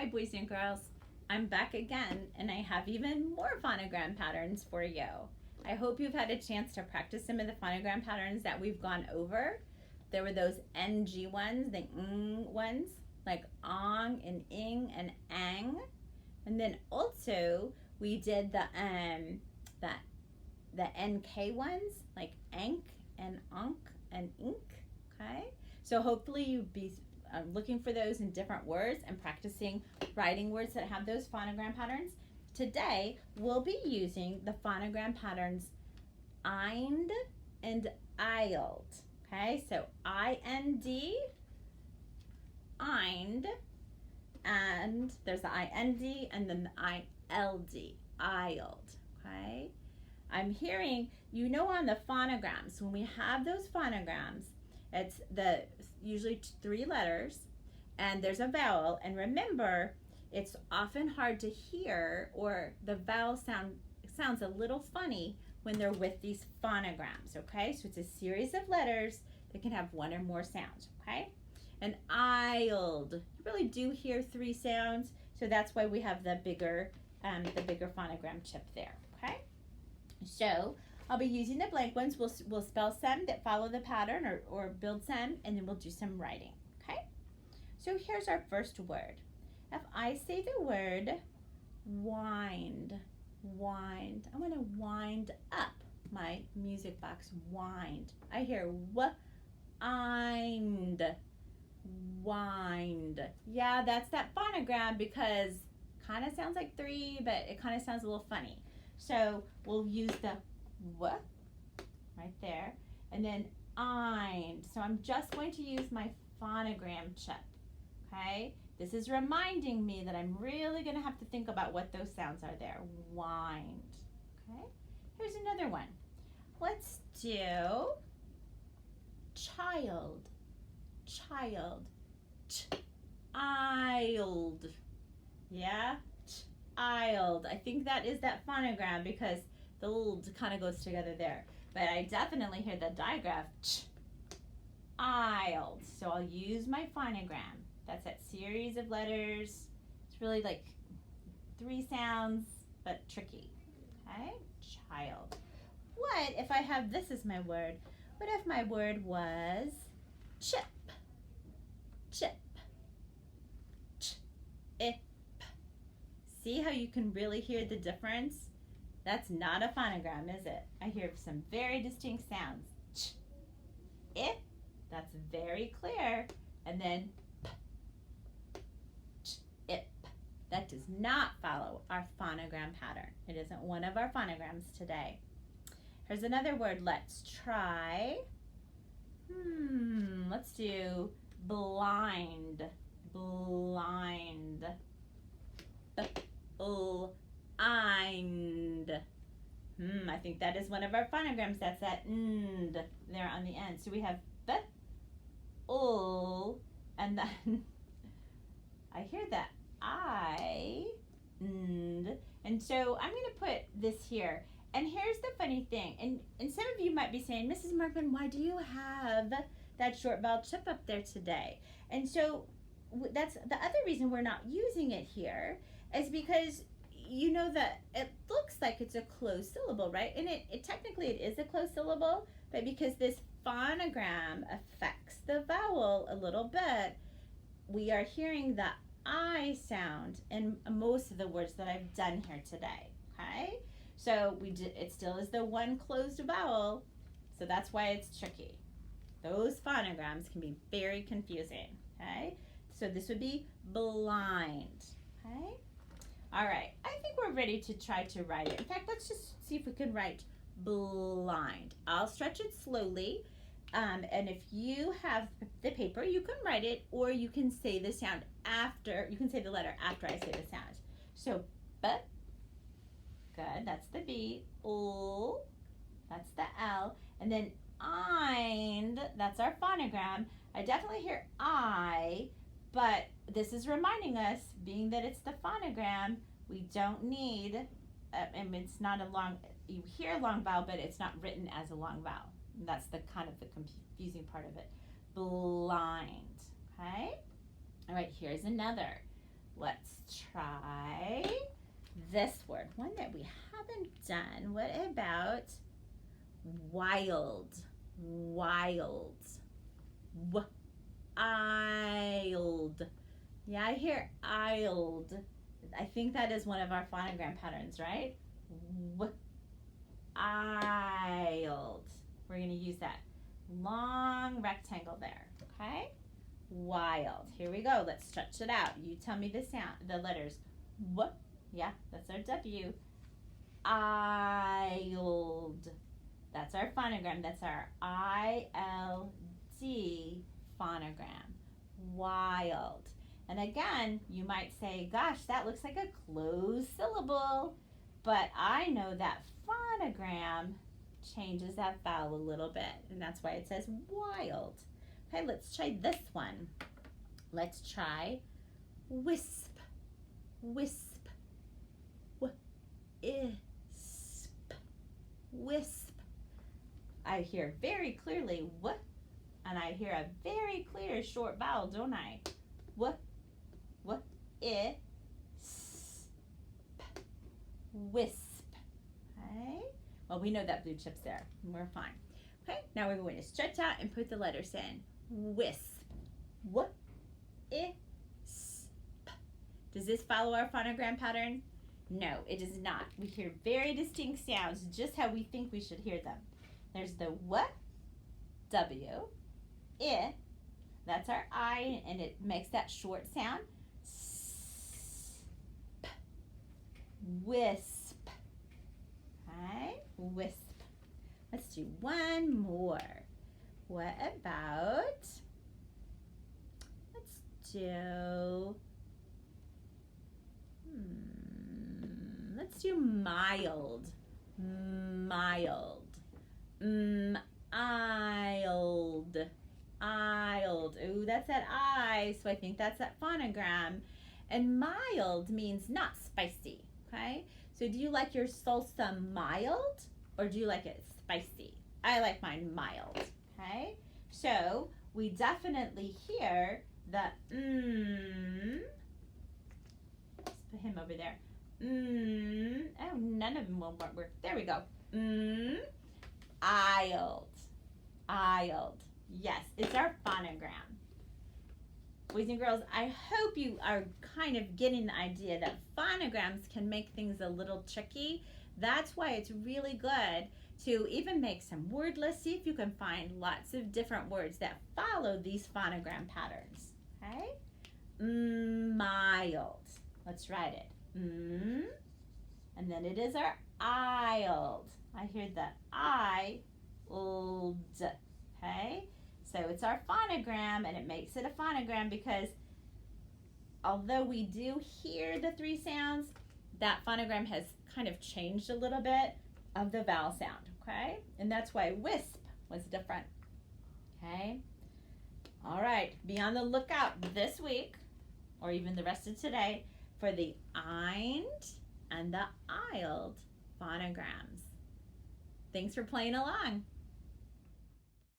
Hi boys and girls, I'm back again and I have even more phonogram patterns for you. I hope you've had a chance to practice some of the phonogram patterns that we've gone over. There were those NG ones, the ng ones, like ong and ing and ang. And then also we did the NK ones, like ank and onk and ink, okay? So hopefully you'll be looking for those in different words and practicing writing words that have those phonogram patterns. Today, we'll be using the phonogram patterns IND and ILD, okay? So I-N-D, IND, and there's the I-N-D and then the I-L-D, ILD, okay? I'm hearing, you know, on the phonograms, when we have those phonograms, it's usually 3 letters and there's a vowel, and remember, it's often hard to hear, or the vowel sounds a little funny when they're with these phonograms, okay? So it's a series of letters that can have 1 or more sounds, okay? And ILD, you really do hear 3 sounds, so that's why we have the bigger phonogram chip there, okay? So I'll be using the blank ones. We'll spell some that follow the pattern or build some, and then we'll do some writing, okay? So here's our first word. If I say the word wind, I want to wind up my music box, wind. I hear wind, wind. Yeah, that's that phonogram because kind of sounds like 3, but it kind of sounds a little funny. So we'll use the w right there, and then IND. So I'm just going to use my phonogram chip, okay? This is reminding me that I'm really going to have to think about what those sounds are there. Wind, okay? Here's another one. Let's do child, child, child, yeah? Child. I think that is that phonogram because the old kind of goes together there. But I definitely hear the digraph, child. So I'll use my phonogram. That's that series of letters. It's really like 3 sounds, but tricky. Okay, child. What if I have this as my word? What if my word was chip? Chip. Chip. See how you can really hear the difference? That's not a phonogram, is it? I hear some very distinct sounds. Ch, it, that's very clear. And then p, ch, ip. That does not follow our phonogram pattern. It isn't one of our phonograms today. Here's another word. Let's try. Let's do blind. Blind. Blind. I think that is one of our phonograms. That's that "nd" there on the end. So we have b, and then I hear that I, "nd," and so I'm going to put this here. And here's the funny thing, and some of you might be saying, Mrs. Markman, why do you have that short vowel chip up there today? And so that's the other reason we're not using it here, is because you know that it looks like it's a closed syllable, right? And it technically it is a closed syllable, but because this phonogram affects the vowel a little bit, we are hearing the I sound in most of the words that I've done here today, okay? So it still is the one closed vowel, so that's why it's tricky. Those phonograms can be very confusing, okay? So this would be blind, okay? All right, I think we're ready to try to write it. In fact, let's just see if we can write blind. I'll stretch it slowly, and if you have the paper, you can write it, or you can say the sound after, you can say the letter after I say the sound. So, b, good, that's the B, l, that's the L, and then IND, that's our phonogram. I definitely hear I, but this is reminding us, being that it's the phonogram, we don't need, and it's not a long, you hear a long vowel, but it's not written as a long vowel. And that's the kind of the confusing part of it. Blind, okay? All right, here's another. Let's try this word, one that we haven't done. What about wild? Wild. Wild. Yeah, I hear ild. I think that is one of our phonogram patterns, right? Ild. We're going to use that long rectangle there, okay? Wild. Here we go. Let's stretch it out. You tell me the sound, the letters. W. Yeah, that's our W. Ild. That's our phonogram. That's our I-L-D phonogram. Wild. And again, you might say, gosh, that looks like a closed syllable. But I know that phonogram changes that vowel a little bit. And that's why it says wild. Okay, let's try this one. Let's try wisp. Wisp. W-isp. Wisp. I hear very clearly w, and I hear a very clear short vowel, don't I? W, i, s, p. Wisp. Okay? Well, we know that blue chip's there. We're fine. Okay, now we're going to stretch out and put the letters in. Wisp. W, I, s, p. Does this follow our phonogram pattern? No, it does not. We hear very distinct sounds, just how we think we should hear them. There's the w, W, I, that's our I, and it makes that short sound. S, p, wisp. Okay, wisp. Let's do one more. What about, let's do mild. Mild. Ild. Ild. Ooh, that's that I, so I think that's that phonogram. And mild means not spicy, okay? So do you like your salsa mild, or do you like it spicy? I like mine mild, okay? So we definitely hear the let's put him over there. Oh, none of them will work. There we go. Ild. Ild. Yes, it's our phonogram. Boys and girls, I hope you are kind of getting the idea that phonograms can make things a little tricky. That's why it's really good to even make some word lists. See if you can find lots of different words that follow these phonogram patterns. Okay? Mild. Let's write it. And then it is our ild. I hear the I-ld. Okay? So it's our phonogram, and it makes it a phonogram because although we do hear the three sounds, that phonogram has kind of changed a little bit of the vowel sound, okay? And that's why wisp was different, okay? All right, be on the lookout this week, or even the rest of today, for the eind and the ild phonograms. Thanks for playing along.